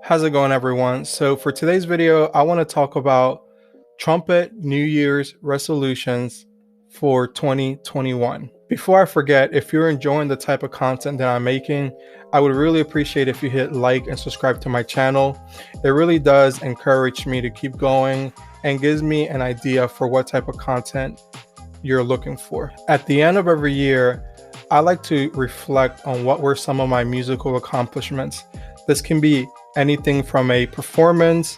How's it going, everyone? So for today's video, I want to talk about trumpet New Year's resolutions for 2021. Before I forget, if you're enjoying the type of content that I'm making, I would really appreciate if you hit like and subscribe to my channel. It really does encourage me to keep going and gives me an idea for what type of content you're looking for. At the end of every year, I like to reflect on what were some of my musical accomplishments. This can be anything from a performance,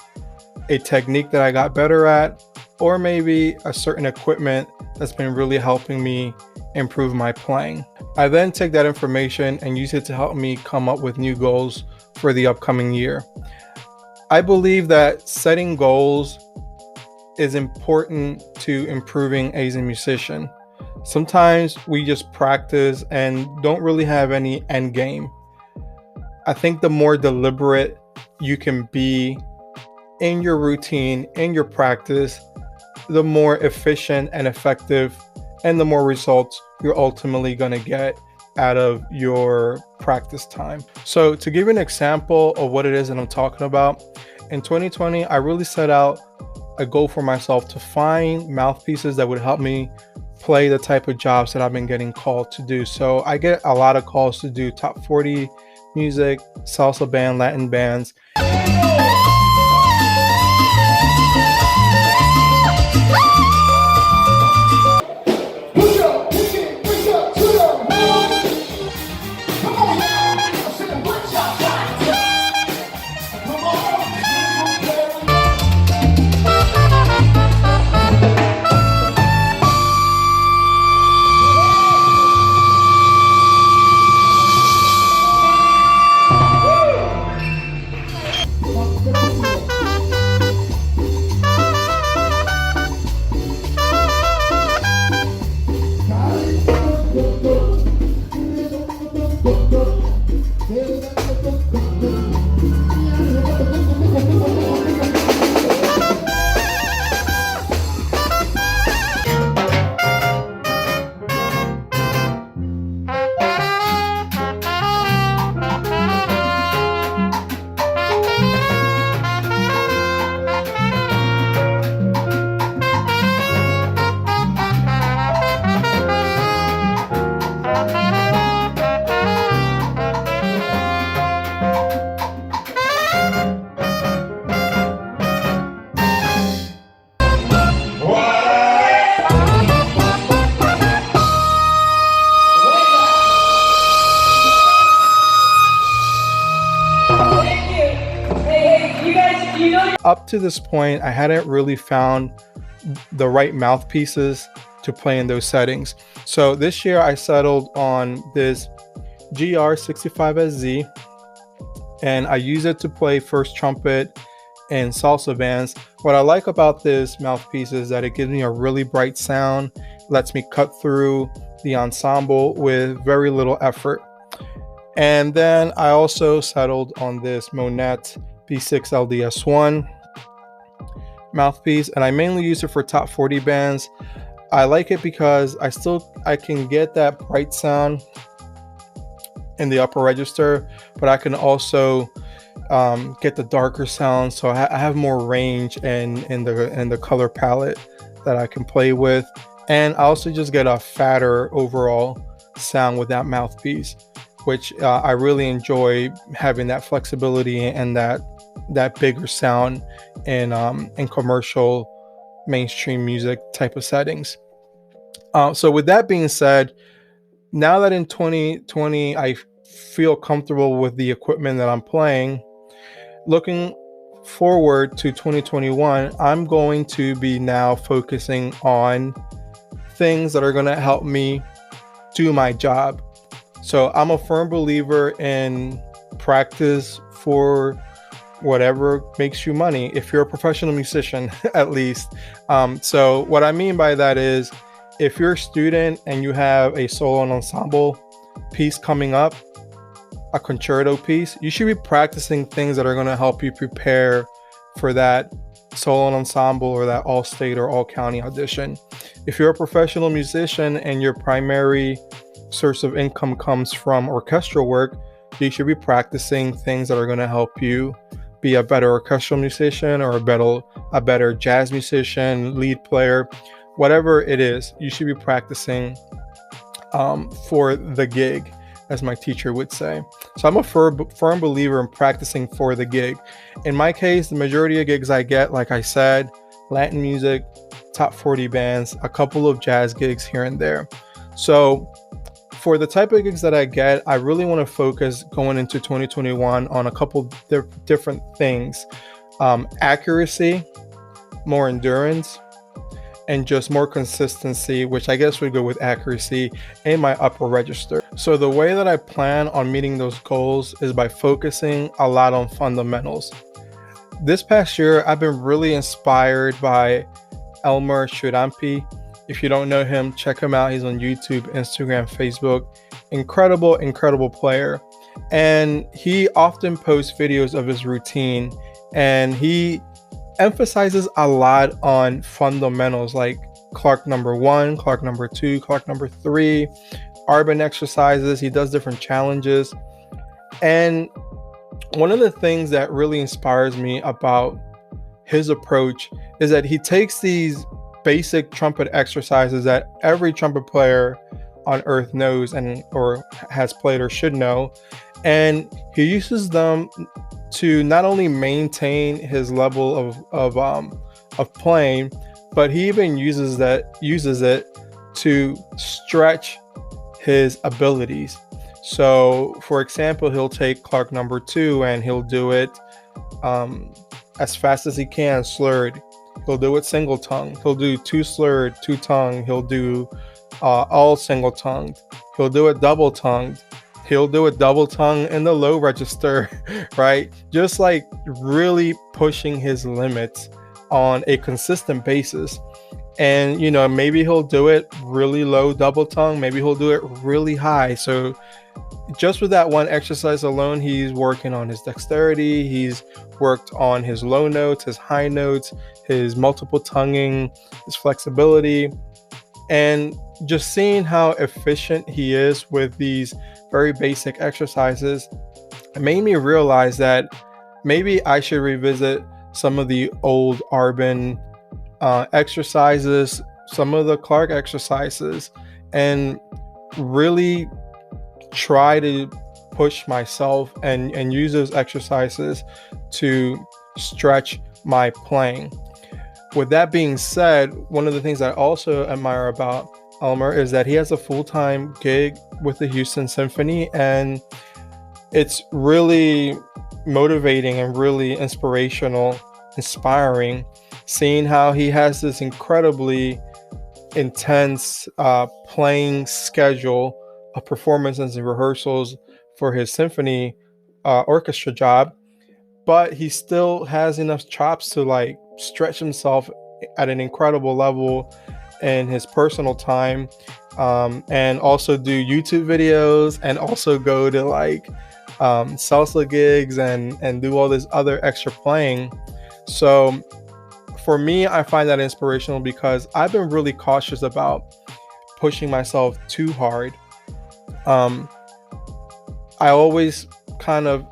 a technique that I got better at, or maybe a certain equipment that's been really helping me improve my playing. I then take that information and use it to help me come up with new goals for the upcoming year. I believe that setting goals is important to improving as a musician. Sometimes we just practice and don't really have any end game. I think the more deliberate you can be in your routine, in your practice, the more efficient and effective and the more results you're ultimately going to get out of your practice time. So to give you an example of what it is that I'm talking about, in 2020, I really set out a goal for myself to find mouthpieces that would help me play the type of jobs that I've been getting called to do. So I get a lot of calls to do top 40 music, salsa band, Latin bands. Up to this point, I hadn't really found the right mouthpieces to play in those settings. So this year I settled on this GR65SZ and I use it to play first trumpet and salsa bands. What I like about this mouthpiece is that it gives me a really bright sound, lets me cut through the ensemble with very little effort. And then I also settled on this Monette B6 LDS1 mouthpiece, and I mainly use it for top 40 bands. I like it because I can get that bright sound in the upper register, but I can also get the darker sound, so I have more range in the color palette that I can play with, and I also just get a fatter overall sound with that mouthpiece, which I really enjoy having that flexibility and that bigger sound in commercial mainstream music type of settings. So with that being said, now that in 2020 I feel comfortable with the equipment that I'm playing, looking forward to 2021, I'm going to be now focusing on things that are going to help me do my job. So I'm a firm believer in practice for whatever makes you money, if you're a professional musician, at least. So what I mean by that is, if you're a student and you have a solo and ensemble piece coming up, a concerto piece, you should be practicing things that are going to help you prepare for that solo and ensemble or that all-state or all-county audition. If you're a professional musician and your primary source of income comes from orchestral work, you should be practicing things that are going to help you be a better orchestral musician or a better jazz musician, lead player, whatever it is, you should be practicing for the gig, as my teacher would say. So I'm a firm believer in practicing for the gig. In my case, the majority of gigs I get, like I said, Latin music, top 40 bands, a couple of jazz gigs here and there. So for the type of gigs that I get, I really want to focus going into 2021 on a couple different things. Accuracy, more endurance, and just more consistency, which I guess would go with accuracy in my upper register. So the way that I plan on meeting those goals is by focusing a lot on fundamentals. This past year, I've been really inspired by Elmer Churampi. If you don't know him, check him out. He's on YouTube, Instagram, Facebook. Incredible player. And he often posts videos of his routine, and he emphasizes a lot on fundamentals like Clark number 1, Clark number 2, Clark number 3, Arbin exercises. He does different challenges. And one of the things that really inspires me about his approach is that he takes these basic trumpet exercises that every trumpet player on earth knows and or has played or should know, and he uses them to not only maintain his level of playing, but he even uses it to stretch his abilities. So for example, he'll take Clark number 2 and he'll do it as fast as he can, slurred. He'll do it single tongue. He'll do 2 slurred, 2 tongue. He'll do all single tongued. He'll do it double tongued. He'll do it double tongue in the low register, right? Just like really pushing his limits on a consistent basis. And, you know, maybe he'll do it really low double tongue. Maybe he'll do it really high. So just with that one exercise alone, he's working on his dexterity. He's worked on his low notes, his high notes, his multiple tonguing, his flexibility. And just seeing how efficient he is with these very basic exercises, it made me realize that maybe I should revisit some of the old Arbin exercises, some of the Clark exercises, and really try to push myself and use those exercises to stretch my playing. With that being said, one of the things I also admire about Elmer is that he has a full-time gig with the Houston Symphony, and it's really motivating and really inspiring, seeing how he has this incredibly intense playing schedule of performances and rehearsals for his symphony orchestra job, but he still has enough chops to like stretch himself at an incredible level in his personal time, and also do YouTube videos, and also go to like salsa gigs and do all this other extra playing. So for me, I find that inspirational because I've been really cautious about pushing myself too hard. I always kind of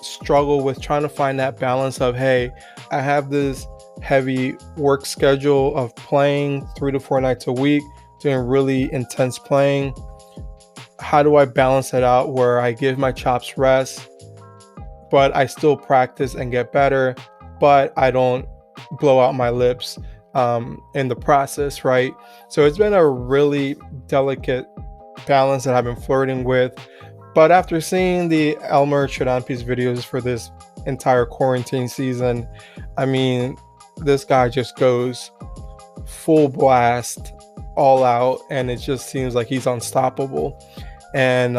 struggle with trying to find that balance of, hey, I have this heavy work schedule of playing 3 to 4 nights a week, doing really intense playing. How do I balance it out where I give my chops rest, but I still practice and get better, but I don't blow out my lips in the process, right? So it's been a really delicate balance that I've been flirting with. But after seeing the Elmer Churampi's videos for this entire quarantine season, I mean, this guy just goes full blast, all out, and it just seems like he's unstoppable. And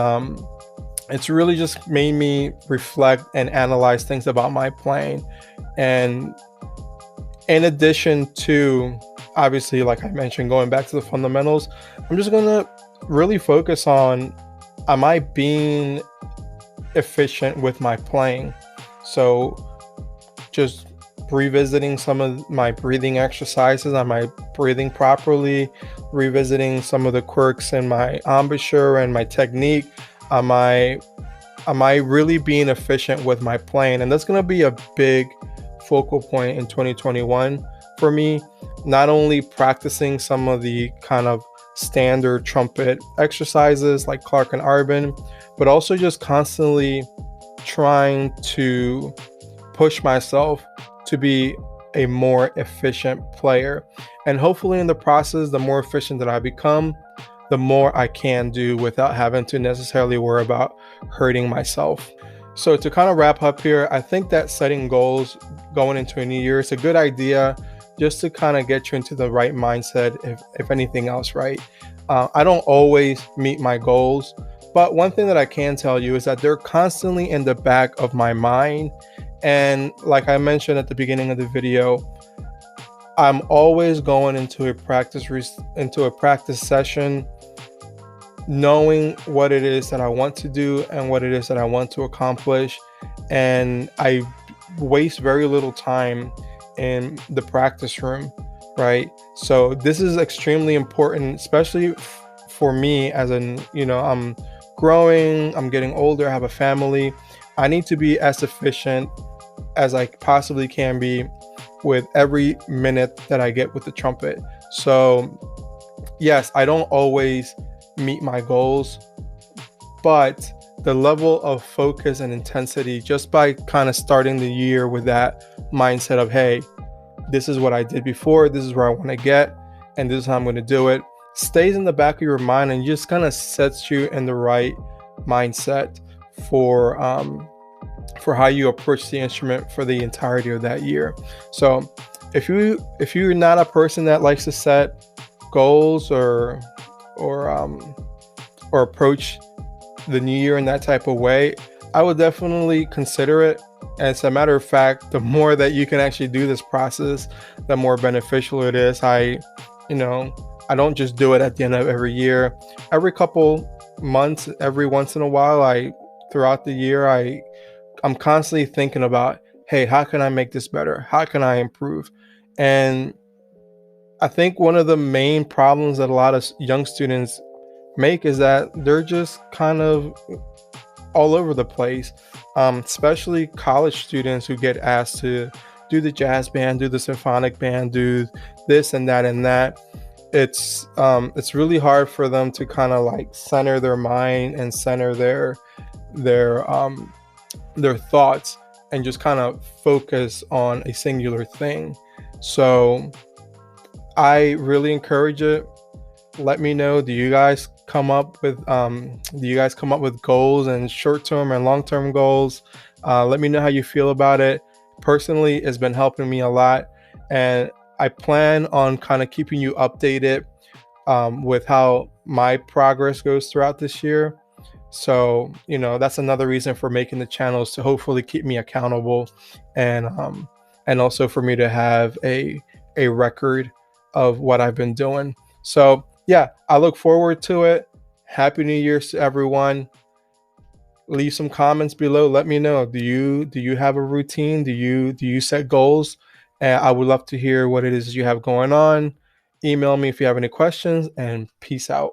it's really just made me reflect and analyze things about my playing. And in addition to, obviously, like I mentioned, going back to the fundamentals, I'm just gonna really focus on, am I being efficient with my playing? So just revisiting some of my breathing exercises. Am I breathing properly? Revisiting some of the quirks in my embouchure and my technique. Am I am I really being efficient with my playing? And that's going to be a big focal point in 2021 for me. Not only practicing some of the kind of standard trumpet exercises like Clark and Arbin, but also just constantly trying to push myself to be a more efficient player. And hopefully in the process, the more efficient that I become, the more I can do without having to necessarily worry about hurting myself. So to kind of wrap up here, I think that setting goals going into a new year is a good idea, just to kind of get you into the right mindset, if anything else, right? I don't always meet my goals, but one thing that I can tell you is that they're constantly in the back of my mind. And like I mentioned at the beginning of the video, I'm always going into a practice session knowing what it is that I want to do and what it is that I want to accomplish. And I waste very little time in the practice room, right? So this is extremely important, especially for me as I'm growing, I'm getting older, I have a family. I need to be as efficient as I possibly can be with every minute that I get with the trumpet. So yes, I don't always meet my goals, but the level of focus and intensity, just by kind of starting the year with that mindset of, hey, this is what I did before, this is where I want to get, and this is how I'm going to do it, stays in the back of your mind and just kind of sets you in the right mindset for how you approach the instrument for the entirety of that year. So if you're not a person that likes to set goals or approach the new year in that type of way, I would definitely consider it. As a matter of fact, the more that you can actually do this process, the more beneficial it is. I don't just do it at the end of every year. Every couple months, every once in a while, throughout the year, I'm constantly thinking about, hey, how can I make this better? How can I improve? And I think one of the main problems that a lot of young students make is that they're just kind of all over the place, especially college students who get asked to do the jazz band, do the symphonic band, do this and that and that. It's really hard for them to kind of like center their mind and center their thoughts and just kind of focus on a singular thing. So I really encourage it. Let me know, do you guys come up with goals, and short-term and long-term goals? Let me know how you feel about it. Personally, it's been helping me a lot, and I plan on kind of keeping you updated with how my progress goes throughout this year. So that's another reason for making the channels, to hopefully keep me accountable, and also for me to have a record of what I've been doing. So yeah, I look forward to it. Happy New Year to everyone. Leave some comments below. Let me know. Do you have a routine? Do you set goals? And I would love to hear what it is you have going on. Email me if you have any questions, and peace out.